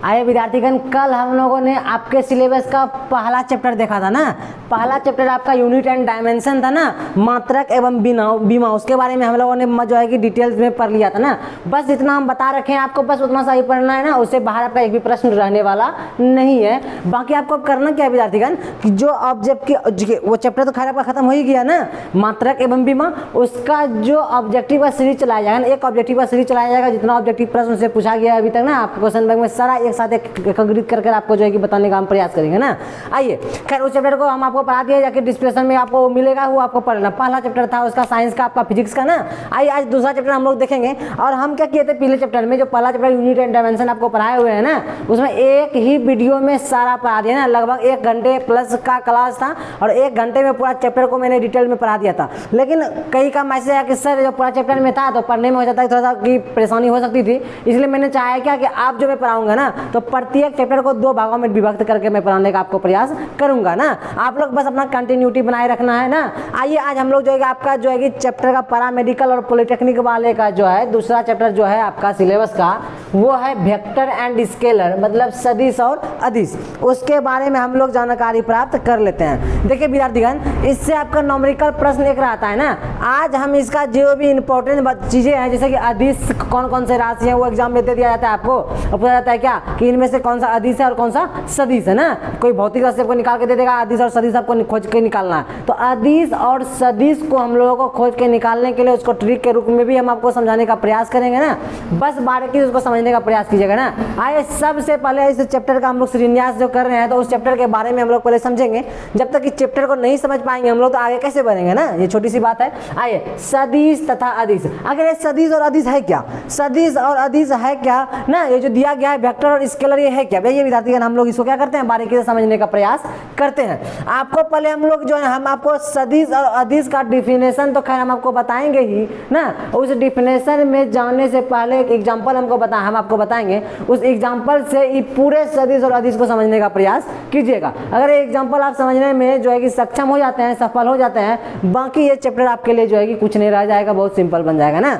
आइए विद्यार्थीगण, कल हम लोगों ने आपके सिलेबस का पहला चैप्टर देखा था ना। पहला चैप्टर आपका यूनिट एंड डायमेंशन था ना, मात्रक एवं बीमा, उसके बारे में हम लोगों ने जो है कि डिटेल्स में पढ़ लिया था ना। बस इतना हम बता रखे हैं आपको, बस उतना सही पढ़ना है ना, उससे बाहर आपका एक भी प्रश्न रहने वाला नहीं है। बाकी आपको करना क्या है विद्यार्थीगण, कि जो ऑब्जेक्ट की वो चैप्टर तो खैर आपका खत्म हो ही गया ना, मात्रक एवं बीमा, उसका जो ऑब्जेक्टिव का सीरीज चलाया जाएगा ना, एक ऑब्जेक्टिव का सीरीज चलाया जाएगा। जितना ऑब्जेक्टिव प्रश्न से पूछा गया है अभी तक ना, आपको क्वेश्चन बैंक में सारा एक साथ एकत्रित करके आपको जो है कि बताने का हम प्रयास करेंगे ना। आइए, खैर उस चैप्टर को हम आपको पढ़ा दिए, जाके डिस्क्रिप्शन में आपको मिलेगा, वो आपको पढ़ना। पहला चैप्टर था उसका साइंस का, आपका फिजिक्स का ना। आइए आज दूसरा चैप्टर हम लोग देखेंगे। और हम क्या किए थे पहले चैप्टर में, जो पहला चैप्टर यूनिट एंड डायमेंशन आपको पढ़ाए हुए हैं ना, उसमें एक ही वीडियो में सारा पढ़ा दिया ना। लगभग 1 घंटे प्लस का क्लास था और 1 घंटे में पूरा चैप्टर को मैंने डिटेल में पढ़ा दिया था। लेकिन कई का मैसेज आया कि सर जो पूरा चैप्टर में था तो पढ़ने में हो जाता है थोड़ा सा की परेशानी हो सकती थी, इसलिए मैंने चाहा क्या कि आप जो मैं पढ़ाऊंगा ना, तो प्रत्येक चैप्टर को 2 भागों में विभक्त करके मैं पढ़ाने का आपको प्रयास करूंगा ना। आप लोग बस अपना कंटिन्यूटी बनाए रखना है ना। आइए आज हम लोग जो है आपका जो है कि चैप्टर का पैरामेडिकल और पॉलिटेक्निक वाले का जो है दूसरा चैप्टर जो है आपका सिलेबस का, वो है वेक्टर एंड स्केलर, मतलब सदिश और अदिश। उसके बारे में हम लोग जानकारी प्राप्त कर लेते हैं। देखिए विद्यार्थीगण, इससे आपका न्यूमेरिकल प्रश्न एक रहता है ना। आज हम इसका जो भी इंपॉर्टेंट चीजें हैं, जैसे कि अदिश कौन कौन से राशि है, वो एग्जाम में दे दिया जाता है आपको, और पूछा जाता है क्या कि इनमें से कौन सा अदिश है और कौन सा सदिश है ना। कोई भौतिक राशि आपको निकाल के दे देगा, अदिश और सदिश आपको खोज के निकालना है। तो अदिश और सदिश को हम लोगों को खोज के निकालने के लिए उसको ट्रिक के रूप में भी हम आपको समझाने का प्रयास करेंगे ना। बस बारीकी से उसको समझने का प्रयास कीजिएगा ना। आइए सबसे पहले इस चैप्टर का हम लोग श्रीन्यास जो कर रहे हैं, तो उस चैप्टर के बारे में हम लोग पहले समझेंगे। जब तक इस चैप्टर को नहीं समझ पाएंगे हम लोग तो आगे कैसे बढ़ेंगे ना, ये छोटी सी बात है। आइए, सदिश तथा अदिश। अगर ये सदिश और अदिश है क्या, सदिश और अदिश है क्या ना, ये जो दिया गया है वेक्टर और स्केलर, ये है क्या भैया। ये विद्यार्थीगण हम लोग इसको क्या करते हैं, बारीकी से समझने का प्रयास करते हैं। आपको पहले हम लोग जो है हम आपको सदिश और अदिश का डिफिनेशन तो खैर हम आपको बताएंगे ही ना। उस डिफिनेशन में जाने से पहले एक एग्जाम्पल हम आपको बताएंगे। उस एग्जाम्पल से ये पूरे सदिश और अदिश को समझने का प्रयास कीजिएगा। अगर ये एग्जाम्पल आप समझने में जो है कि सक्षम हो जाते हैं, सफल हो जाते हैं, बाकी ये चैप्टर आपके लिए जो है कि कुछ नहीं रह जाएगा, बहुत सिंपल बन जाएगा ना।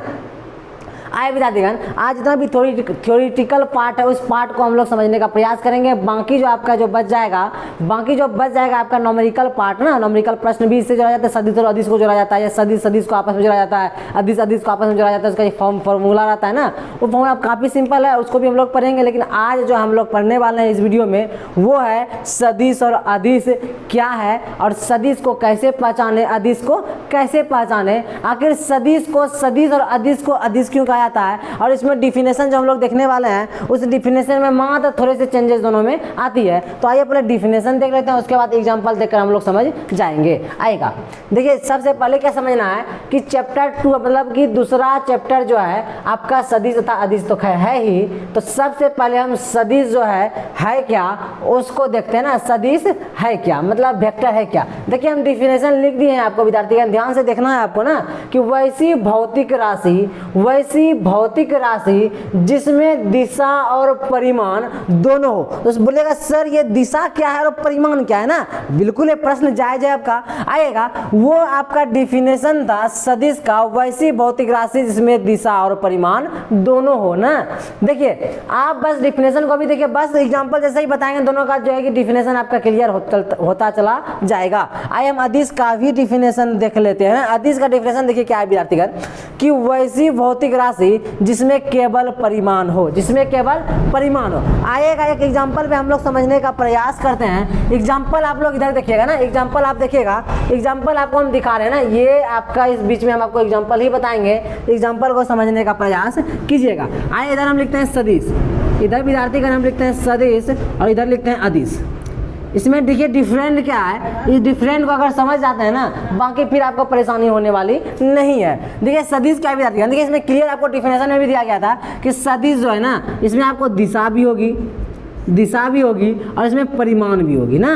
आइए विद्यार्थीगण, आज जितना भी थ्योरेटिकल पार्ट है उस पार्ट को हम लोग समझने का प्रयास करेंगे। बाकी जो आपका जो बच जाएगा आपका न्यूमेरिकल पार्ट ना, न्यूमेरिकल प्रश्न भी इससे जोड़ा जाता है। सदिश और अदिश को जोड़ा जाता है, या सदिश को आपस में जोड़ा जाता है, अदिश को आपस में जोड़ा जाता है। उसका एक फॉर्मूला रहता है ना, वो फॉर्मूला काफ़ी सिंपल है, उसको भी हम लोग पढ़ेंगे। लेकिन आज जो हम लोग पढ़ने वाले हैं इस वीडियो में, वो है सदिश और अदिश क्या है, और सदिश को कैसे पहचाने, अदिश को कैसे पहचाने, आखिर सदिश को सदिश और अदिश को अदिश क्यों कहा जाता है। और इसमें डिफिनेशन जो हम लोग देखने वाले हैं, उस डिफिनेशन में मात्र थोड़े से चेंजेस दोनों में आती है। तो आइए पहले डिफिनेशन देख लेते हैं, उसके बाद एग्जांपल देखकर हम लोग समझ जाएंगे। आएगा, देखिए सबसे पहले क्या समझना है कि चैप्टर 2 मतलब कि दूसरा चैप्टर जो है आपका सदिश तथा अदिश तो खैर है ही। तो सबसे पहले हम सदिश जो है क्या उसको देखते हैं ना। सदिश है क्या मतलब वेक्टर है क्या। देखिए हम डिफिनेशन लिख दिए हैं आपको विद्यार्थीगण, ध्यान से देखना है आपको ना, कि वैसी भौतिक राशि जिसमें दिशा और परिमाण दोनों हो। तो बोलेगा सर ये दिशा क्या है और परिमाण क्या है ना, बिल्कुल ये प्रश्न जायज है आपका। आएगा वो आपका डिफिनेशन था सदिश का, वैसी भौतिक राशि जिसमें दिशा और परिमाण दोनों हो ना। देखिए आप बस डिफिनेशन को भी देखिए, बस एग्जांपल जैसे ही बताएंगे दोनों का जो है कि डिफिनेशन आपका क्लियर होता चला जाएगा। आइए हम अदिश का भी डिफिनेशन देख लेते हैं। अदिश का डिफिनेशन देखिए क्या है विद्यार्थीगण, कि वैसी भौतिक राशि जिसमें केवल परिमाण हो, आएगा एक एग्जांपल पे हम लोग समझने का प्रयास करते हैं। एग्जांपल आप लोग इधर देखिएगा ना, एग्जांपल आप देखिएगा, एग्जांपल आपको हम दिखा रहे हैं ना, ये आपका इस बीच में हम आपको एग्जांपल ही बताएंगे, एग्जांपल को समझने का प्रयास कीजिएगा। आइए इधर हम लिखते हैं सदिश, इधर विद्यार्थीगण हम लिखते हैं सदिश, और इधर लिखते हैं अदिश। इसमें देखिए डिफरेंट क्या है, इस डिफरेंट को अगर समझ जाते हैं ना, बाकी फिर आपको परेशानी होने वाली नहीं है। देखिए सदिश क्या भी आती है, देखिए इसमें क्लियर आपको डिफिनेशन में भी दिया गया था कि सदिश जो है ना, इसमें आपको दिशा भी होगी और इसमें परिमाण भी होगी ना।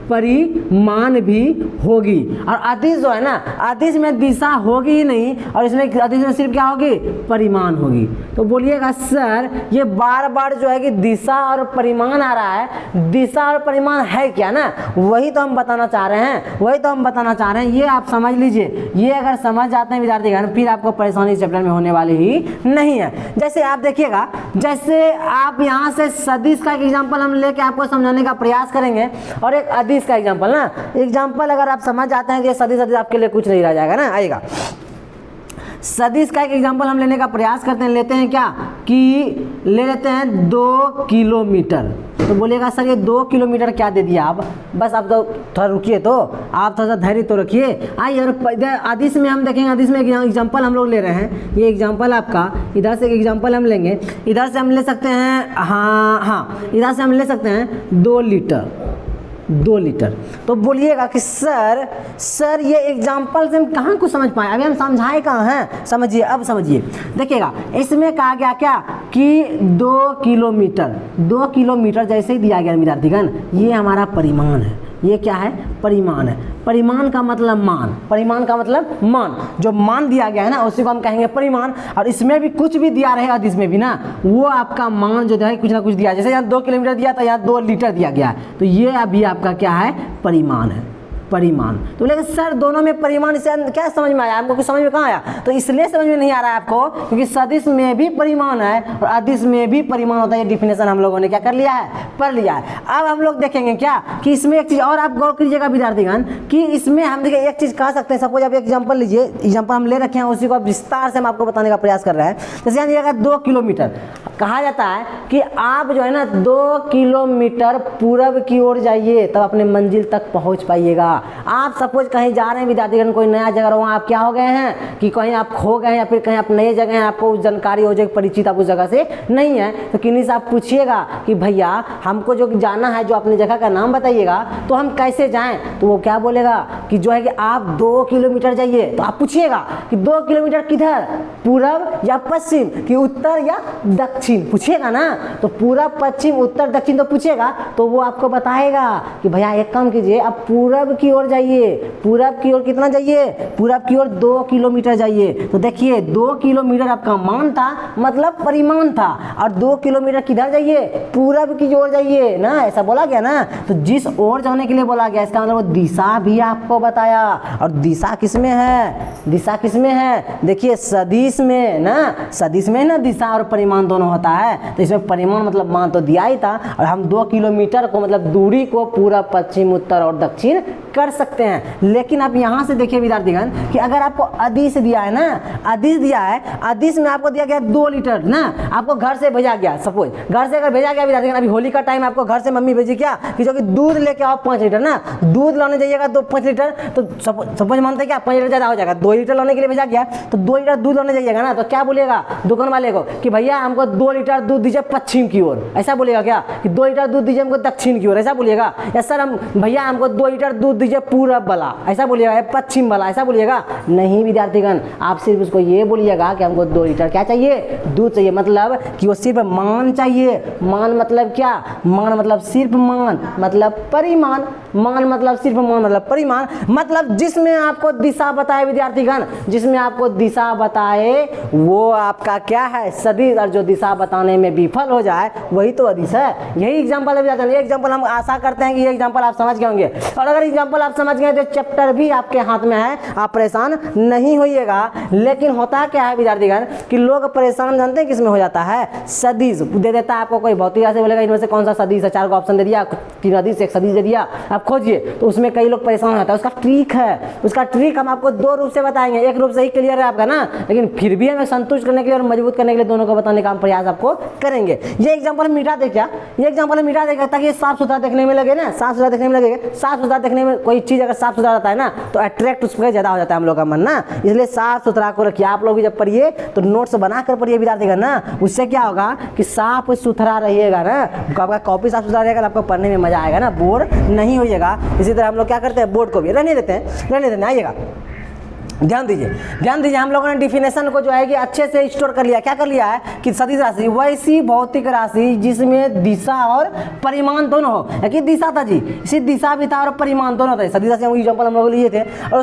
परिमाण भी होगी। और अदिश जो है ना, अदिश में दिशा होगी ही नहीं, और इसमें अदिश में सिर्फ क्या होगी, परिमाण होगी। तो बोलिएगा सर ये बार बार जो है कि दिशा और परिमाण आ रहा है, दिशा और परिमाण है क्या ना, वही तो हम बताना चाह रहे हैं, वही तो हम बताना चाह रहे हैं। ये आप समझ लीजिए, ये अगर समझ जाते हैं विद्यार्थीगण फिर आपको परेशानी इस चैप्टर में होने वाली ही नहीं है। जैसे आप देखिएगा, जैसे आप यहाँ से सदिश का एक एग्जाम्पल हम लेके आपको समझाने का प्रयास करेंगे, और एक अदिश का एग्जाम्पल ना, एग्जाम्पल अगर आप समझ जाते हैं तो ये सदिश सदिश आपके लिए कुछ नहीं रह जाएगा ना, आएगा। सदिश का एक एग्जाम्पल हम लेने का प्रयास करते हैं, लेते हैं क्या कि ले लेते हैं 2 किलोमीटर। तो बोलिएगा सर ये 2 किलोमीटर क्या दे दिया आप, बस आप तो थोड़ा रुकिए, तो आप थोड़ा सा धैर्य तो रखिए। आइए और अदिश में हम देखेंगे, अदिश में एग्जाम्पल हम लोग ले रहे हैं, ये एग्जाम्पल आपका, इधर से एक एग्जाम्पल हम लेंगे, इधर से हम ले सकते हैं, हाँ इधर से हम ले सकते हैं 2 लीटर। तो बोलिएगा कि सर ये एग्जाम्पल से हम कहाँ कुछ समझ पाए, अभी हम समझाए कहाँ हैं, समझिए, अब समझिए। देखिएगा इसमें कहा गया क्या कि 2 किलोमीटर जैसे ही दिया गया विद्यार्थीगण, ये हमारा परिमाण है, ये क्या है, परिमाण है। परिमाण का मतलब मान, परिमाण का मतलब मान, जो मान दिया गया है ना उसी को हम कहेंगे परिमाण। और इसमें भी कुछ भी दिया रहेगा अदिश में भी ना, वो आपका मान जो है कुछ ना कुछ दिया, जैसे यहाँ 2 किलोमीटर दिया था, यहाँ 2 लीटर दिया गया है, तो ये अभी आपका क्या है, परिमाण है, परिमाण। तो बोलेगा सर दोनों में परिमाण से क्या समझ में आया, आपको कुछ समझ में कहाँ आया, तो इसलिए समझ में नहीं आ रहा है आपको क्योंकि सदिश में भी परिमाण है और अदिश में भी परिमाण होता है। ये डिफिनेशन हम लोगों ने क्या कर लिया है, पढ़ लिया है। अब हम लोग देखेंगे क्या कि इसमें एक चीज़ और आप गौर कीजिएगा विद्यार्थीगण कि इसमें हम देखिए एक चीज़ कह सकते हैं, सपोज आप एग्जाम्पल लीजिए, एग्जाम्पल हम ले रखे हैं उसी को विस्तार से हम आपको बताने का प्रयास कर रहे हैं। जैसे यहाँ अगर 2 किलोमीटर कहा जाता है कि आप जो है ना 2 किलोमीटर पूरब की ओर जाइए तब अपने मंजिल तक पहुँच पाइएगा। आप सपोज कहीं जा रहे हैं विद्यार्थीगण, कोई नया जगह, वहाँ आप क्या हो गए हैं कि कहीं आप खो गए हैं या फिर कहीं आप नए जगह हैं, आपको जानकारी हो जाए, परिचित आप उस जगह से नहीं है, तो किन्हीं से आप पूछिएगा कि भैया हमको जो जाना है, जो अपनी जगह का नाम बताइएगा, तो हम कैसे जाएं, तो वो क्या बोलेगा कि जो है कि आप 2 किलोमीटर जाइए। तो आप पूछिएगा कि 2 किलोमीटर किधर, पूरब या पश्चिम, कि उत्तर या दक्षिण, पूछिएगा ना, तो पूरब पश्चिम उत्तर दक्षिण तो पूछेगा, तो वो आपको बताएगा कि भैया एक काम कीजिए, आप पूरब की ओर जाइए। पूरब की ओर कितना जाइए, पूरब की ओर 2 किलोमीटर जाइए। तो देखिए 2 किलोमीटर आपका मान था, मतलब परिमाण था, और 2 किलोमीटर किधर जाइए, पूरब की ओर जाइए ना, ऐसा बोला गया ना। तो जिस ओर जाने के लिए बोला गया इसका मतलब वो दिशा भी आपको बताया। और दिशा किसमें है, दिशा किसमें है, देखिए सदिश में ना, सदिश में ना दिशा और परिमाण दोनों होता है। तो इसमें परिमाण मतलब मान तो दिया ही था, और हम 2 किलोमीटर को मतलब दूरी को पूरब पश्चिम उत्तर और दक्षिण कर सकते हैं। लेकिन आप यहाँ से देखिए विद्यार्थीगण कि अगर आपको अदिश दिया है ना, अदिश दिया है, अदिश में आपको दिया गया 2 लीटर ना, आपको घर से भेजा गया, सपोज घर से अगर भेजा गया विद्यार्थीगण, अभी होली का टाइम आपको घर से मम्मी भेजी क्या कि जो कि दूध लेके आओ 5 लीटर ना, दूध लाने जाइएगा तो 5 लीटर, तो सपोज मानते हैं क्या 5 लीटर ज़्यादा हो जाएगा, 2 लीटर लाने के लिए भेजा गया, तो 2 लीटर दूध लाने जाइएगा ना, तो क्या बोलेगा दुकान वाले को कि भैया हमको 2 लीटर दूध दीजिए पश्चिम की ओर, ऐसा बोलेगा क्या कि 2 लीटर दूध दीजिए हमको दक्षिण की ओर, ऐसा बोलिएगा। या सर हम भैया हमको 2 लीटर दूध दीजिए पूरब वाला, ऐसा बोलिएगा, पश्चिम वाला, ऐसा बोलिएगा नहीं विद्यार्थीगण। आप सिर्फ उसको ये बोलिएगा कि हमको 2 लीटर क्या चाहिए, दूध चाहिए, मतलब कि वो सिर्फ मान चाहिए। मान मतलब क्या, मान मतलब सिर्फ मान मतलब परिमाण, मान मतलब सिर्फ मान मतलब परिमाण, मतलब जिसमें आपको दिशा बताए विद्यार्थीगण, जिसमें आपको दिशा बताए वो आपका क्या है, सदिश। और जो दिशा बताने में विफल हो जाए वही तो अदिश है। यही एग्जाम्पल है, ये एग्जाम्पल हम आशा करते हैं कि ये एग्जाम्पल आप समझ गए होंगे। और अगर एग्जाम्पल आप समझ गए तो चैप्टर भी आपके हाथ में है, आप परेशान नहीं होइएगा। लेकिन होता क्या है विद्यार्थीगण कि लोग परेशान जानते हैं किसमें हो जाता है, सदिश दे देता है आपको कोई भौतिक से, बोलेगा इनमें से कौन सा सदिश है, 4 को ऑप्शन दे दिया, 3 अदिश 1 सदिश दे दिया, आप खोजिए, तो उसमें कई लोग परेशान हो जाता है। उसका ट्रिक है, उसका ट्रिक हम आपको 2 रूप से बताएंगे, एक रूप से ही क्लियर है आपका ना, लेकिन फिर भी हमें संतुष्ट करने के लिए और मजबूत करने के लिए दोनों को बताने का हम प्रयास आपको करेंगे। ये एग्जाम्पल मिटा दे क्या, ये एग्जाम्पल मिटा देगा ताकि साफ सुथरा देखने में लगे ना, साफ सुथरा देखने में लगेगा। साफ सुथरा देखने में कोई चीज़ अगर साफ सुथरा रहता है ना तो अट्रैक्ट उस पर ज़्यादा हो जाता है हम लोग का मन ना, इसलिए साफ सुथरा को रखिए। आप लोग भी जब पढ़िए तो नोट्स बना कर पढ़िए विद्यार्थीगण ना, उससे क्या होगा कि साफ सुथरा रहिएगा ना, आपका कॉपी साफ सुथरा रहेगा, आपको पढ़ने में मजा आएगा ना, बोर नहीं होइएगा। इसी तरह हम लोग क्या करते हैं, बोर्ड को भी रहने देते हैं, रहने देते हैं। आइएगा ध्यान दीजिए हम लोगों ने डिफिनेशन को जो है कि अच्छे से स्टोर कर लिया। क्या कर लिया है कि सदिश राशि वैसी भौतिक राशि जिसमें दिशा और परिमाण दोनों हो। कि दिशा था जी, इसी दिशा भी था और परिमाण दोनों थे। सदिश राशि एग्जाम्पल हम लोग लिए थे। और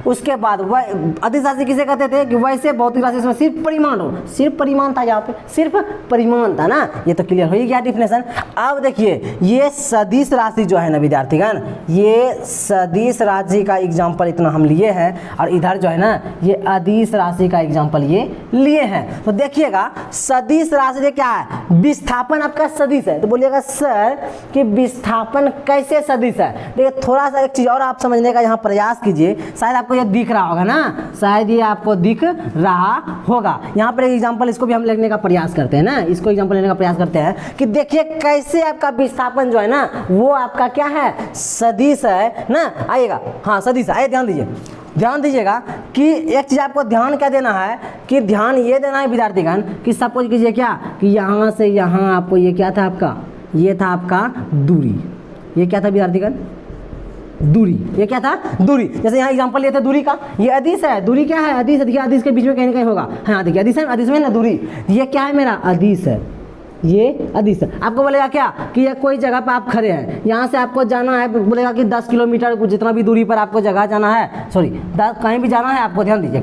उसके बाद वह अदिश राशि किसे कहते थे कि वैसे भौतिक राशि जिसमें सिर्फ परिमाण हो। सिर्फ परिमाण था, यहाँ पे सिर्फ परिमाण था ना। ये तो क्लियर हो ही गया डिफिनेशन। अब देखिए ये सदिश राशि जो है ना विद्यार्थीगण, ये सदिश राशि का एग्जाम्पल इतना हम लिए हैं और इधर जो है ना ये अदिश राशि का एग्जांपल ये लिए हैं। तो देखिएगा सदिश राशि क्या है, विस्थापन आपका सदिश है। तो बोलिएगा सर कि विस्थापन कैसे सदिश है। देखिए थोड़ा सा एक चीज और आप समझने का यहाँ प्रयास कीजिए, शायद आपको ये दिख रहा होगा ना, शायद ये आपको दिख रहा होगा। यहाँ पर एक एग्जाम्पल इसको भी हम लेने का प्रयास करते हैं ना, इसको एग्जाम्पल लेने का प्रयास करते हैं कि देखिए कैसे आपका विस्थापन जो है ना वो आपका क्या है, सदिश है ना। आइएगा, हाँ सदिश है। ध्यान दीजिएगा कि एक चीज़ आपको ध्यान क्या देना है कि ध्यान ये देना है विद्यार्थीगण कि सपोज कीजिए क्या कि यहाँ से यहाँ आपको ये क्या था आपका, ये था आपका दूरी। ये क्या था विद्यार्थीगण, दूरी। ये क्या था, दूरी। जैसे यहाँ एग्जांपल लिए थे दूरी का, ये अदिश है। दूरी क्या है, अदिश। देखिए अदिश के बीच में कहीं ना कहीं होगा। हाँ देखिए अदिश है, अदिश में ना दूरी। ये क्या है मेरा अदिश है, ये अदिश। आपको बोलेगा क्या कि ये कोई जगह पर आप खड़े हैं, यहाँ से आपको जाना है, बोलेगा कि 10 किलोमीटर जितना भी दूरी पर आपको जगह जाना है, सॉरी कहीं भी जाना है आपको। ध्यान दीजिए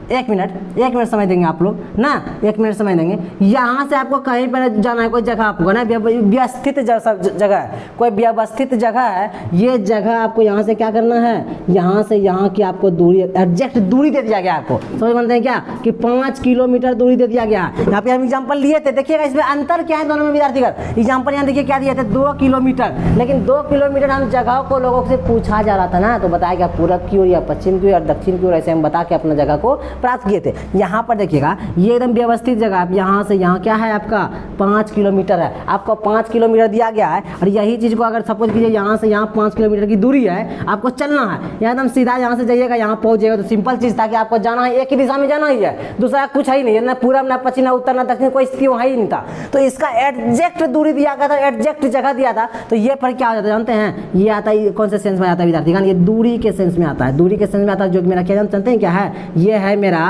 एक मिनट समय देंगे आप लोग ना, 1 मिनट समय देंगे। यहाँ से आपको कहीं पर जाना है, कोई जगह आपको ना व्यवस्थित जगह है, कोई व्यवस्थित जगह है। ये जगह आपको यहाँ से क्या करना है, यहाँ से यहाँ की आपको दूरी, एग्जैक्ट दूरी दे दिया गया आपको। समझ बनते हैं क्या कि 5 किलोमीटर दूरी दे दिया गया। यहाँ पे हम एग्जाम्पल लिए थे, देखिएगा इसमें अंतर क्या है दोनों में विद्यार्थीगण। एग्जाम्पल यहाँ देखिए क्या दिए थे, 2 किलोमीटर। लेकिन 2 किलोमीटर हम जगह को लोगों से पूछा जा रहा था ना, तो बताया क्या पूरब की ओर या पश्चिम की ओर या दक्षिण की ओर, ऐसे हम बता के अपना जगह को प्राप्त किए थे। यहाँ पर देखिएगा ये एकदम व्यवस्थित जगह, आप यहाँ से यहाँ क्या है आपका 5 किलोमीटर है। आपको 5 किलोमीटर दिया गया है और यही चीज़ को अगर सपोज कीजिए यहाँ से यहाँ 5 किलोमीटर की दूरी है, आपको चलना है। यहाँ एकदम सीधा यहाँ से जाइएगा, यहाँ पहुँचेगा। तो सिंपल चीज़ था कि आपको जाना है, एक ही दिशा में जाना ही है, दूसरा कुछ है ही नहीं है, ना पूरब ना पश्चिम ना उत्तर ना दक्षिण, कोई स्थिति वहाँ ही नहीं था। तो इसका एग्जैक्ट दूरी दिया गया था, एग्जैक्ट जगह दिया था। तो ये पर क्या हो जाता है जानते हैं, ये आता है कौन से सेंस में आता है विद्यार्थीगण, ये दूरी के सेंस में आता है। दूरी के सेंस में आता है, जो मेरा क्या जानते हैं क्या है, ये है मेरा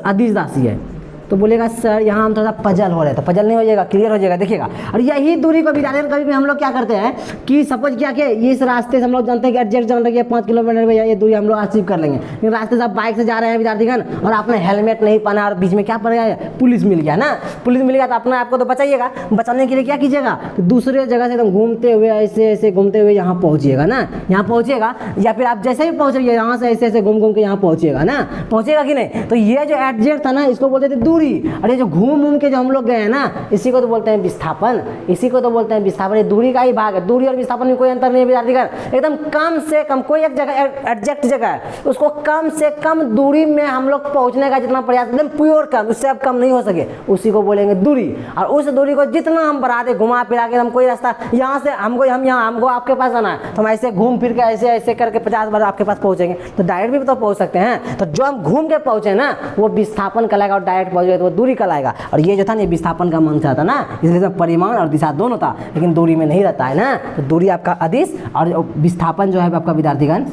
अदिश राशि है। तो बोलेगा सर यहाँ हम थोड़ा पजल हो रहे थे, पजल नहीं हो जाएगा, क्लियर हो जाएगा। देखिएगा और यही दूरी को विद्यार्थी कभी भी हम लोग क्या करते हैं कि सपोज क्या कि इस रास्ते से हम लोग जानते हैं कि एग्जैक्ट जान रही है 5 किलोमीटर में, ये दूरी हम लोग अचीव कर लेंगे। लेकिन रास्ते से आप बाइक से जा रहे हैं विद्यार्थीगण और आपने हेलमेट नहीं पहना और बीच में क्या पड़ गया, पुलिस मिल गया ना, पुलिस मिल गया तो अपना आपको तो बचाइएगा। बचाने के लिए क्या कीजिएगा, दूसरे जगह से एकदम घूमते हुए ऐसे ऐसे घूमते हुए यहाँ पहुँचिएगा ना, यहाँ पहुँचिएगा। या फिर आप जैसे भी पहुँच रही है यहाँ से ऐसे ऐसे घूम के यहाँ पहुँचिएगा ना, पहुँचेगा कि नहीं। तो ये जो एग्जैक्ट था ना, इसको बोलते थे दूरी। और ये जो घूम के जो हम लोग गए हैं ना, इसी को तो बोलते हैं विस्थापन, इसी को तो बोलते हैं विस्थापन। ये दूरी का ही भाग है, दूरी और विस्थापन में कोई अंतर नहीं है विद्यार्थीगण। एकदम कम से कम कोई एक जगह एग्जैक्ट जगह है, उसको कम से कम दूरी में हम लोग पहुंचने का जितना प्रयास, एकदम प्योर कम, उससे अब कम नहीं हो सके, उसी को बोलेंगे दूरी। और उस दूरी को जितना हम बढ़ा दे, घुमा फिरा के, हम कोई रास्ता यहाँ से हमको आपके पास आना है, तो हम ऐसे घूम फिर के ऐसे ऐसे करके 50 बार आपके पास पहुंचेंगे। तो डायरेक्ट भी तो पहुंच सकते हैं। तो जो हम घूम के पहुंचे ना वो विस्थापन कहलाएगा, और डायरेक्ट पहुंचे तो वो दूरी कहलाएगा। और ये जो था ना विस्थापन का मंत्र था ना, इसलिए तो परिमाण और दिशा दोनों था, लेकिन दूरी में नहीं रहता है ना। तो दूरी आपका अदिश और विस्थापन जो है आपका विद्यार्थीगण,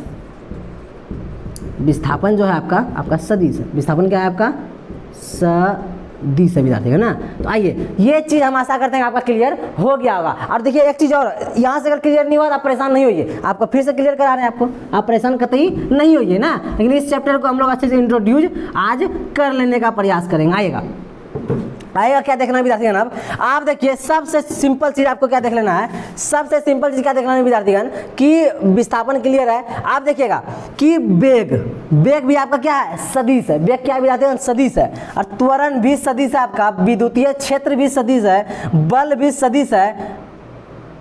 विस्थापन जो है आपका सदिश। विस्थापन क्या है आपका सदिश है विद्यार्थीगण ना। तो आइए ये चीज़ हम आशा करते हैं आपका क्लियर हो गया होगा। और देखिए एक चीज़ और, यहाँ से अगर क्लियर नहीं हुआ तो आप परेशान नहीं होइए, आपको फिर से क्लियर करा रहे हैं आपको, आप परेशान कतई नहीं होइए ना। लेकिन इस चैप्टर को हम लोग अच्छे से इंट्रोड्यूस आज कर लेने का प्रयास करेंगे। आएगा क्या देखना विद्यार्थीगण, अब आप देखिए सबसे सिंपल चीज आपको क्या देख लेना है, सबसे सिंपल चीज क्या देखना है विद्यार्थीगण कि विस्थापन क्लियर है। आप देखिएगा कि वेग भी आपका क्या है, सदिश है। वेग क्या है विद्यार्थीगण, सदिश है। और त्वरण भी सदिश है आपका, विद्युतीय क्षेत्र भी सदिश है, बल भी सदिश है,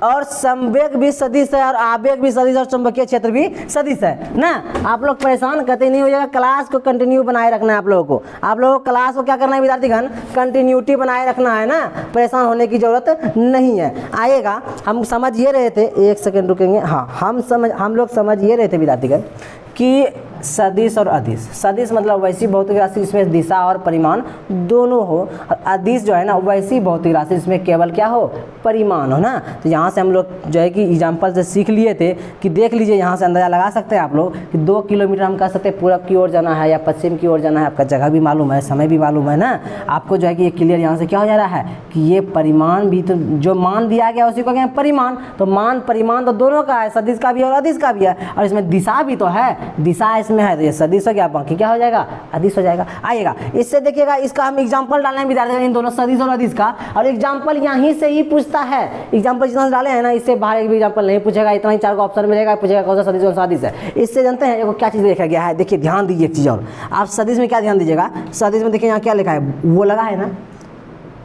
और संवेग भी सदिश है, और आवेग भी सदिश, और चुंबकीय क्षेत्र भी सदिश है ना। आप लोग परेशान करते नहीं हो जाएगा, क्लास को कंटिन्यू बनाए रखना है आप लोगों को। आप लोगों को क्लास को क्या करना है विद्यार्थीगण, कंटिन्यूटी बनाए रखना है ना, परेशान होने की जरूरत नहीं है। आएगा हम समझ ये रहे थे, 1 सेकेंड रुकेंगे। हाँ हम लोग समझ ये रहे थे विद्यार्थीगण कि सदिश और अदिश। सदिश मतलब वैसी भौतिक राशि जिसमें दिशा और परिमाण दोनों हो, और अदिश जो है ना वैसी भौतिक राशि जिसमें केवल क्या हो, परिमाण हो ना। तो यहाँ से हम लोग जो है कि एग्जाम्पल से सीख लिए थे कि देख लीजिए, यहाँ से अंदाजा लगा सकते हैं आप लोग कि 2 किलोमीटर हम कह सकते हैं पूरब की ओर जाना है या पश्चिम की ओर जाना है। आपका जगह भी मालूम है, समय भी मालूम है ना आपको, जो है कि ये क्लियर यहाँ से क्या हो जा रहा है कि ये परिमाण भी, तो जो मान दिया गया उसी को क्या है, परिमाण। तो मान परिमाण तो दोनों का है, सदिश का भी और अदिश का भी है, और इसमें दिशा भी तो है, दिशा इसमें है, तो ये सदिश हो गया, बाकी क्या हो जाएगा, अदिश हो जाएगा। आइएगा इससे देखिएगा, इसका हम एग्जाम्पल डालने विद्यार्थी इन दोनों सदिश और अदिश का, और एग्जाम्पल यहीं से ही पूछता है। एग्जाम्पल जितना डाले हैं ना, इससे बाहर एक भी एग्जाम्पल नहीं पूछेगा, इतना ही 4 का ऑप्शन मिलेगा, पूछेगा कौन सा सदिश कौन सा अदिश है। इससे जानते हैं एगो क्या चीज़ देखा गया है, देखिए ध्यान दीजिए एक चीज़ और, आप सदिश में क्या ध्यान दीजिएगा, सदिश में देखिए यहाँ क्या लिखा है, वो लगा है ना,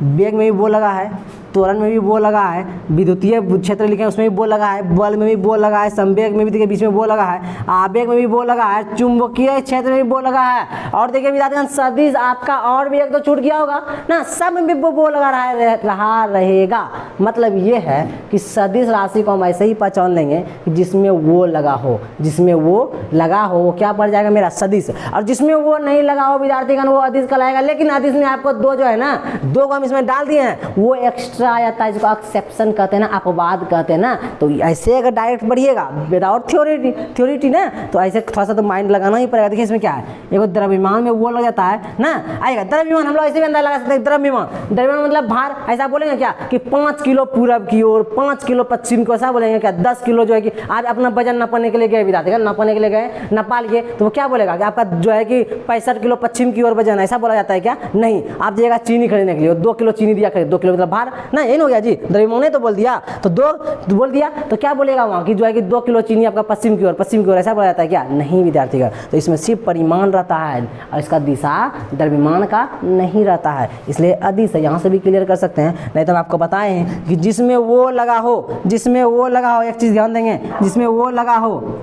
बेग में भी वो लगा है, त्वरण में भी वो लगा है, विद्युतीय क्षेत्र लिखे हैं उसमें भी वो लगा है, बल में भी वो लगा है, संवेग में भी देखिए बीच में वो लगा है, आवेग में भी वो लगा है, चुंबकीय क्षेत्र में भी वो लगा है, और देखिए विद्यार्थी सदिश आपका और भी एक तो छूट गया होगा ना, सब में भी वो लगा रहा रहेगा। मतलब ये है कि सदिश राशि को हम ऐसे ही पहचान लेंगे कि जिसमें वो लगा हो, जिसमें वो लगा हो वो क्या पड़ जाएगा, मेरा सदिश, और जिसमें वो नहीं लगा हो विद्यार्थीगण वो अदिश कहलाएगा। लेकिन अदिश में आपको 2 जो है ना, 2 को हम इसमें डाल दिए हैं, वो एक्स्ट्रा आ जाता है, जिसको एक्सेप्शन कहते हैं ना, अपवाद कहते हैं ना। तो ऐसे अगर डायरेक्ट बढ़िएगा विदाउट थ्योरिटी ना, तो ऐसे थोड़ा सा तो माइंड लगाना ही पड़ेगा। देखिए इसमें क्या है, एक द्रव्यमान में वो लग जाता है ना, आएगा द्रव्यमान, हम लोग ऐसे भी अंदाजा लगा सकते हैं, द्रव्यमान मतलब भार। ऐसा बोलेंगे क्या कि 5 किलो पूरब की ओर, 5 किलो पश्चिम को, ऐसा बोलेंगे क्या, 10 किलो जो है कि आज अपना वजन नापने के लिए गए विद्यार्थी, नापने के लिए गए, नपा लिए, तो वो क्या बोलेगा कि आपका जो है कि 65 किलो पश्चिम की ओर वजन, ऐसा बोला जाता है क्या, नहीं। आप जाइएगा चीनी खरीदने के लिए, 2 किलो चीनी दिया खरीद, 2 किलो मतलब भार ना, ये हो गया जी, द्रव्यमान ने तो बोल दिया, तो 2 बोल दिया, तो क्या बोलेगा वहाँ की जो है कि 2 किलो चीनी आपका पश्चिम की ओर, ऐसा बोला जाता है क्या, नहीं विद्यार्थीगण। तो इसमें सिर्फ परिमाण रहता है और इसका दिशा द्रव्यमान का नहीं रहता है, इसलिए अदिश है। यहाँ से भी क्लियर कर सकते हैं, नहीं तो हम आपको बताए हैं कि जिसमें वो लगा हो, जिसमें वो लगा हो, एक चीज़ ध्यान देंगे, जिसमें वो लगा हो,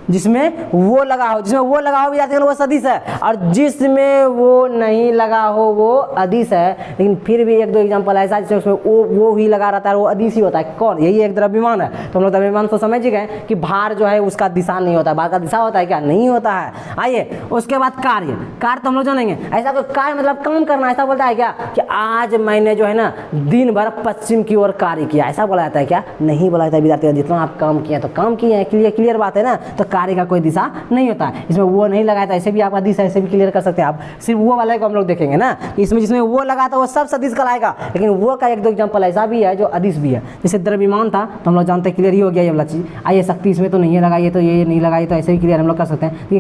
जिसमें वो लगा हो, जिसमें वो लगा हो विद्यार्थी वो सदिश है, और जिसमें वो नहीं लगा हो वो अदिश है। लेकिन फिर भी 1-2 एग्जांपल ऐसा जिसमें उसमें वो ही लगा रहता है, वो अदिश ही होता है। कौन, यही एक द्रव्यमान है। तो हम लोग द्रव्यमान तो समझ ही गए कि भार जो है उसका दिशा नहीं होता है, भार का दिशा होता है क्या, नहीं होता है। आइए उसके बाद कार्य तो हम लोग जानेंगे। ऐसा कोई कार्य मतलब काम करना, ऐसा बोलता है क्या कि आज मैंने जो है ना दिन भर पश्चिम की ओर कार्य किया, ऐसा बोला जाता है क्या, नहीं बोला जाता है विद्यार्थी। जितना आप काम किए तो काम किए हैं, क्लियर बात है ना। तो कार्य का कोई दिशा नहीं होता है, इसमें वो नहीं लगाया था, ऐसे भी आपका दिशा ऐसे भी क्लियर कर सकते हैं आप। सिर्फ वो वाले को हम लोग देखेंगे ना, इसमें जिसमें वो लगा था वो सब सदिश कहलाएगा। लेकिन वो का 1-2 एग्जांपल ऐसा भी है जो अदिश भी है। जैसे द्रव्यमान था तो हम लोग जानते हैं, क्लियर ही हो गया ये वाला चीज़। आइए शक्ति इसमें तो नहीं लगाई, तो ये नहीं लगाई, तो ऐसे ही क्लियर हम लोग कर सकते हैं। ये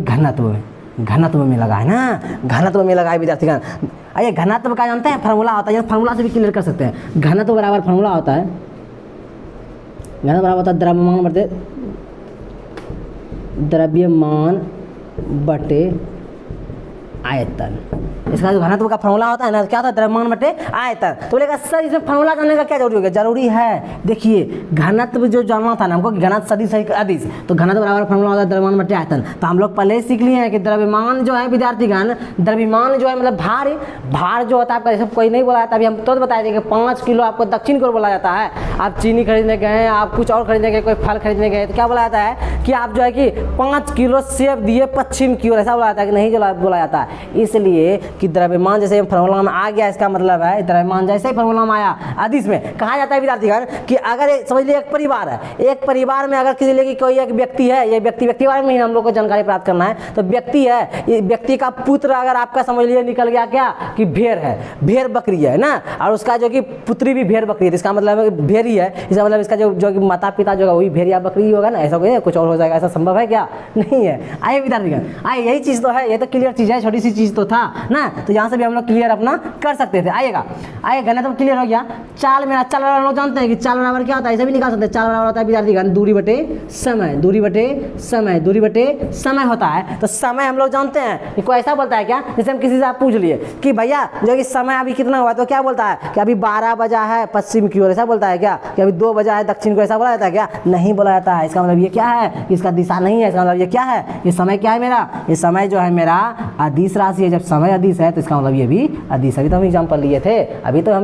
घनत्व में लगा है ना, घनत्व में लगा है विद्यार्थीगण। आइए घनत्व का जानते हैं, फार्मूला होता है, फार्मूला से भी क्लियर कर सकते हैं। घनत्व बराबर फार्मूला होता है, घनत्व बराबर होता है द्रव्यमान बटे द्रव्यमान बटे आयतन। इसका जो घनत्व का फॉर्मूला होता है ना, क्या होता है, द्रव्यमान बटे आयतन। तो बोलेगा सर इसमें फॉर्मूला जानने का क्या जरूरी हो गया, जरूरी है। देखिए घनत्व जो जानना था ना हमको कि घनत्व सदिश है अदिश, तो घनत्व बराबर फॉर्मूला होता है द्रव्यमान बटे आयतन। तो हम लोग पहले ही सीख लिए हैं कि द्रव्यमान जो है विद्यार्थीगण, द्रव्यमान जो है मतलब भार जो होता है आपका, जैसे कोई नहीं बोला जाता, अभी हम तो बताए थे कि 5 किलो आपको दक्षिण की ओर बोला जाता है। आप चीनी खरीदने गए, आप कुछ और खरीदने गए, कोई फल खरीदने गए, तो क्या बोला जाता है कि आप जो है कि 5 किलो सेब दिए पश्चिम की ओर, ऐसा बोला जाता है कि नहीं बोला जाता है। इसलिए कि द्रव्यमान जैसे फॉर्मूला में आ गया, इसका मतलब है द्रव्यमान जैसे ही फॉर्मूला में आया अदिश में कहा जाता है विद्यार्थीगण कि अगर समझ लीजिए एक परिवार है, एक परिवार में अगर किसी लिए कोई एक व्यक्ति है, ये व्यक्ति बारे में ही हम लोग को जानकारी प्राप्त करना है। तो व्यक्ति है, ये व्यक्ति का पुत्र अगर आपका समझ लीजिए निकल गया क्या कि भेड़ है, भेड़ बकरी है ना, और उसका जो कि पुत्री भी भेड़ बकरी है, इसका मतलब भेड़ ही है, इसका मतलब इसका जो माता पिता जो है वही भेड़ या बकरी होगा ना, ऐसा कोई कुछ और हो जाएगा, ऐसा संभव है क्या, नहीं है। आइए विद्यार्थीगण, आइए यही चीज़ तो है, ये तो क्लियर चीज़ है, छोटी सी चीज़ तो था ना, तो यहाँ से भी हम लोग क्लियर अपना कर सकते थे। आइए घनत्व क्लियर हो गया। चाल मेरा, चाल हम लोग जानते हैं कि चाल बराबर क्या होता है, ऐसे भी निकाल सकते हैं। चाल बराबर होता है विद्यार्थीगण दूरी बटे समय, दूरी बटे समय होता है। तो समय हम लोग जानते हैं कि कोई ऐसा बोलता है क्या, जैसे हम किसी से आप पूछ लिए कि भैया जो कि समय अभी कितना हुआ, तो क्या बोलता है कि अभी 12 बजा है पश्चिम की ओर, ऐसा बोलता है क्या कि अभी 2 बजा है दक्षिण की ओर, ऐसा बोला जाता है क्या, नहीं बोला जाता है। इसका मतलब ये क्या है, इसका दिशा नहीं है। इसका मतलब ये क्या है, ये समय क्या है मेरा, ये समय जो है मेरा अदिश राशि है। जब समय अदिश है तो इसका मतलब ये भी अदिश। अभी तो हम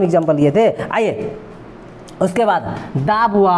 एग्जाम्पल लिए थे, आइए उसके बाद दाब हुआ,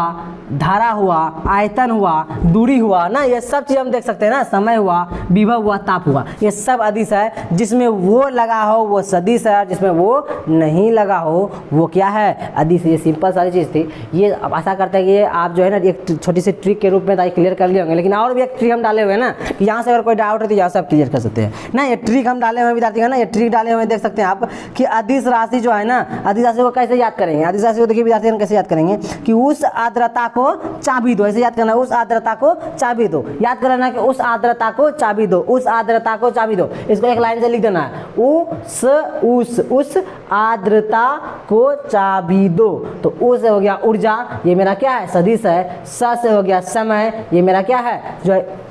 धारा हुआ, आयतन हुआ, दूरी हुआ ना, ये सब चीज़ हम देख सकते हैं ना, समय हुआ, विभव हुआ, ताप हुआ, ये सब अदिश है। जिसमें वो लगा हो वो सदिश है, जिसमें वो नहीं लगा हो वो क्या है, अदिश। ये सिंपल सारी चीज़ थी। ये अब आशा करते हैं कि ये आप जो है ना एक छोटी सी ट्रिक के रूप में क्लियर कर लिए होंगे, लेकिन और भी एक ट्रिक हम डाले हुए हैं ना कि यहाँ से अगर कोई डाउट है तो यहाँ से आप क्लियर कर सकते हैं ना। ये ट्रिक हम डाले हुए विद्यार्थी ना, ये ट्रिक डाले हुए देख सकते हैं आप कि अदिश राशि जो है ना, अदिश राशि को कैसे याद करेंगे। अदिश राशि को देखिए विद्यार्थी कैसे याद करेंगे कि उस आर्द्रता को चाबी दो, ऐसे याद करना, उस आर्द्रता को चाबी दो। याद करना कि उस आर्द्रता को चाबी दो, उस आर्द्रता को चाबी दो। इसको एक लाइन से लिख देना है, उस आर्द्रता को चाबी दो। तो उ से हो गया ऊर्जा, ये मेरा क्या है, सदिश है। स से हो गया समय, ये मेरा क्या है, जो है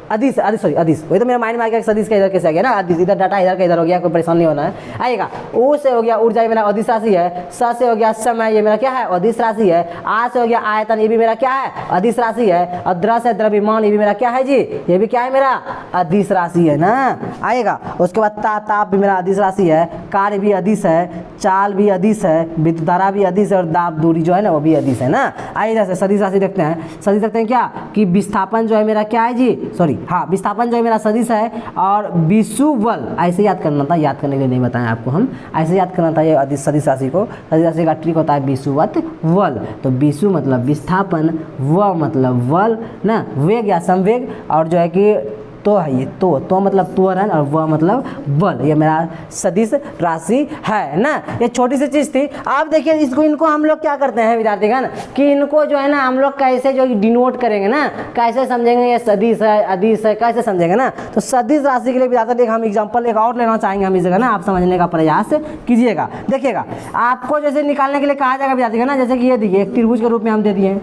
अदिश, अदिश। वही तो मेरे माइंड में आ गया सदिश का इधर कैसे आ गया ना, अदिश, इधर डाटा इधर का इधर हो गया, कोई परेशान नहीं होना है, आएगा। ऊ से हो गया ऊर्जा, ये मेरा अदिश राशि है। स से हो गया समय, ये मेरा क्या है, अदिश राशि है। आ से हो गया आयतन, ये भी मेरा क्या है, अदिश राशि है। और द्र से द्रव्यमान, ये भी मेरा क्या है जी, ये भी क्या है मेरा अदिश राशि है ना, आएगा। उसके बाद ताप भी मेरा अदिश राशि है। कार्य भी अदिश है, चाल भी अदिश है, विद्युत धारा भी अदिश है, और दाब दूरी जो है ना वो भी अदिश है ना। आइए जैसे सदिश राशि देखते हैं। सदिश देखते हैं क्या कि विस्थापन जो है मेरा क्या है जी, सॉरी हाँ, विस्थापन जो है मेरा सदिश है। और विषुवल ऐसे याद करना था, याद करने के लिए नहीं बताएं आपको हम, ऐसे याद करना था ये अधिक सदिश राशि को। सदिश राशि का ट्रिक होता है विषुवत वल। तो विषु मतलब विस्थापन, व मतलब वल ना, वेग या संवेग, और जो है कि तो है ये तो मतलब त्वरण, और वह मतलब बल। ये मेरा सदिश राशि है ना। ये छोटी सी चीज़ थी। आप देखिए इसको, इनको हम लोग क्या करते हैं विद्यार्थीगण कि इनको जो है ना हम लोग कैसे जो डिनोट करेंगे ना, कैसे समझेंगे ये सदिश है अदिश है, कैसे समझेंगे ना। तो सदिश राशि के लिए विद्यार्थी हम एग्जाम्पल एक और लेना चाहेंगे हम इस जगह ना, आप समझने का प्रयास कीजिएगा। देखिएगा आपको जैसे निकालने के लिए कहा जाएगा विद्यार्थीगण ना, जैसे कि ये देखिए एक त्रिभुज के रूप में हम दे दिए,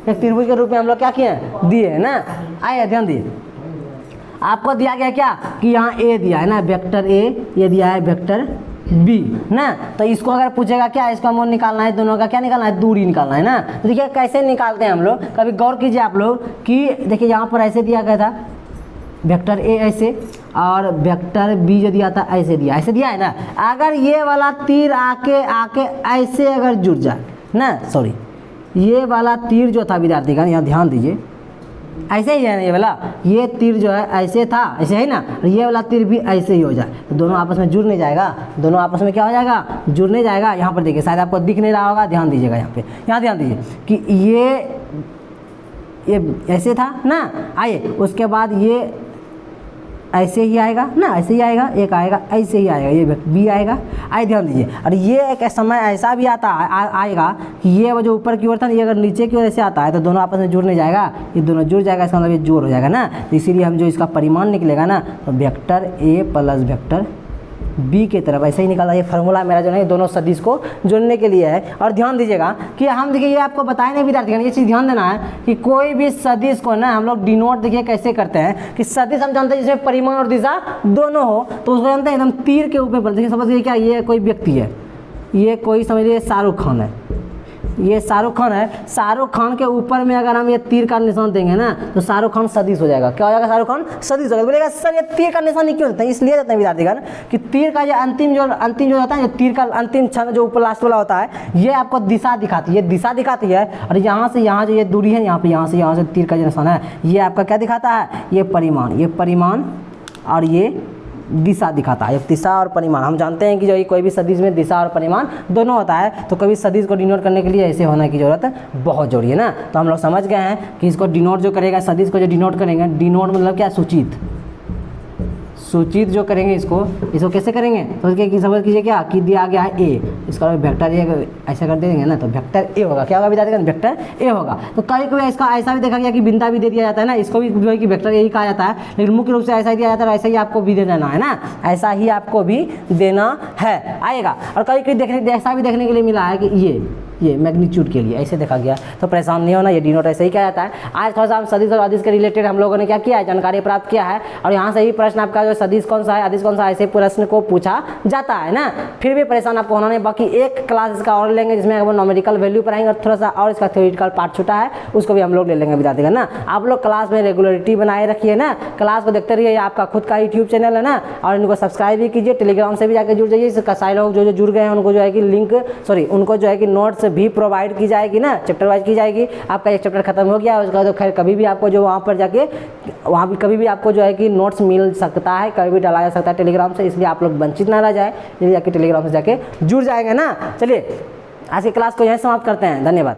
एक त्रिभुज के रूप में हम लोग क्या किए हैं, दिए है ना। आइए ध्यान दिए, आपको दिया गया क्या कि यहाँ ए दिया है ना, वेक्टर ए, ये दिया है वेक्टर बी ना। तो इसको अगर पूछेगा क्या, इसको हमको निकालना है, दोनों का क्या निकालना है, दूरी निकालना है ना। तो देखिए कैसे निकालते हैं हम लोग, कभी गौर कीजिए आप लोग कि देखिए यहाँ पर ऐसे दिया गया था वेक्टर ए ऐसे, और वेक्टर बी जो दिया था ऐसे दिया, ऐसे दिया है ना। अगर ये वाला तीर आके ऐसे अगर जुड़ जाए ना, सॉरी ये वाला तीर जो था विद्यार्थीगण, यहाँ ध्यान दीजिए, ऐसे ही है ना, ये वाला ये तीर जो है ऐसे था, ऐसे है ना, और ये वाला तीर भी ऐसे ही हो जाए, तो दोनों आपस में जुड़ नहीं जाएगा, दोनों आपस में क्या हो जाएगा, जुड़ नहीं जाएगा। यहाँ पर देखिए शायद आपको दिख नहीं रहा होगा, ध्यान दीजिएगा यहाँ पे, यहाँ ध्यान दीजिए कि ये ऐसे था ना। आइए उसके बाद ये ऐसे ही आएगा ना, ऐसे ही आएगा, एक आएगा ऐसे ही आएगा, ये बी आएगा। आइए ध्यान दीजिए, और ये एक समय ऐसा भी आता आएगा कि ये जो ऊपर की ओर था, ये अगर नीचे की ओर ऐसे आता है तो दोनों आपस में जुड़ नहीं जाएगा, ये दोनों जुड़ जाएगा, इसका मतलब ये जोड़ हो जाएगा ना। तो इसीलिए हम जो इसका परिमाण निकलेगा ना, तो vector A plus vector B की तरफ ऐसे ही निकाला। ये फार्मूला मेरा जो है दोनों सदिश को जोड़ने के लिए है। और ध्यान दीजिएगा कि हम देखिए ये आपको बताए नहीं विद्यार्थीगण, ये चीज़ ध्यान देना है कि कोई भी सदिश को ना हम लोग डिनोट देखिए कैसे करते हैं कि सदिश हम जानते हैं जिसमें परिमाण और दिशा दोनों हो, तो उसको जानते हैं एकदम तीर के ऊपर। देखिए समझिए क्या, ये कोई व्यक्ति है, ये कोई समझिए शाहरुख खान है, ये शाहरुख खान है, शाहरुख खान के ऊपर में अगर हम ये तीर का निशान देंगे ना तो शाहरुख खान सदिश हो जाएगा। क्या हो जाएगा, शाहरुख खान सदिश हो जाएगा। बोलेगा सर ये तीर का निशान क्यों देते हैं, इसलिए देते हैं विद्यार्थीगण कि तीर का ये अंतिम जो होता है, जो तीर का अंतिम क्षण जो ऊपर लास्ट वाला होता है, ये आपको दिशा दिखाती है, दिशा दिखाती है। और यहाँ से यहाँ जो ये दूरी है, यहाँ पे यहाँ से तीर का जो निशान है, ये आपका क्या दिखाता है, ये परिमाण और ये दिशा दिखाता है। दिशा और परिमाण हम जानते हैं कि जो कोई भी सदिश में दिशा और परिमाण दोनों होता है, तो कभी सदिश को डिनोट करने के लिए ऐसे होने की जरूरत बहुत जरूरी है ना। तो हम लोग समझ गए हैं कि इसको डिनोट जो करेगा, सदिश को जो डिनोट करेंगे, डिनोट मतलब क्या, सूचित जो करेंगे इसको कैसे करेंगे, तो उसके समझ कीजिए क्या कि दिया गया है ए, इसका वेक्टर ए ऐसा कर देंगे ना, तो वेक्टर ए होगा। क्या होगा विद्यार्थी, वेक्टर ए होगा। तो कभी कभी इसका ऐसा भी देखा गया कि बिंदा भी दे दिया जाता है ना, इसको भी जो है कि वेक्टर ए ही कहा जाता है, लेकिन मुख्य रूप से ऐसा ही दिया जाता है, ऐसा ही आपको भी देना है ना, ऐसा ही आपको भी देना है, आएगा। और कभी कभी ऐसा भी देखने के लिए मिला है कि ये मैग्नीट्यूड के लिए ऐसे देखा गया, तो परेशान नहीं होना, ये डिनोट ऐसे ही किया जाता है। आज थोड़ा सा हम सदिश और अदिश के रिलेटेड हम लोगों ने क्या किया है, जानकारी प्राप्त किया है। और यहाँ से ही प्रश्न आपका जो सदिश कौन सा है, अदिश कौन सा है, ऐसे प्रश्न को पूछा जाता है ना। फिर भी परेशान आपको होना नहीं, बाकी एक क्लास इसका और लेंगे जिसमें वो नॉमेरिकल वैल्यू पढ़ाएंगे, और थोड़ा सा और इसका थ्योरेटिकल पार्ट छूटा है, उसको भी हम लोग ले लेंगे विद्यार्थीगण ना। आप लोग क्लास में रेगुलरिटी बनाए रखिए ना, क्लास को देखते रहिए। आपका खुद का यूट्यूब चैनल है ना, और इनको सब्सक्राइब भी कीजिए, टेलीग्राम से भी जाकर जुड़ जाइए। सारे लोग जो जुड़ गए हैं उनको जो है कि उनको जो है कि नोट्स से भी प्रोवाइड की जाएगी ना, चैप्टर वाइज की जाएगी। आपका एक चैप्टर खत्म हो गया, उसका तो खैर कभी भी आपको जो वहाँ पर जाके वहाँ भी कभी भी आपको जो है कि नोट्स मिल सकता है, कभी भी डाला जा सकता है टेलीग्राम से, इसलिए आप लोग वंचित ना रह जाए, इसलिए जाके टेलीग्राम से जाके जुड़ जाएंगे ना। चलिए आज की क्लास को यहीं समाप्त करते हैं, धन्यवाद।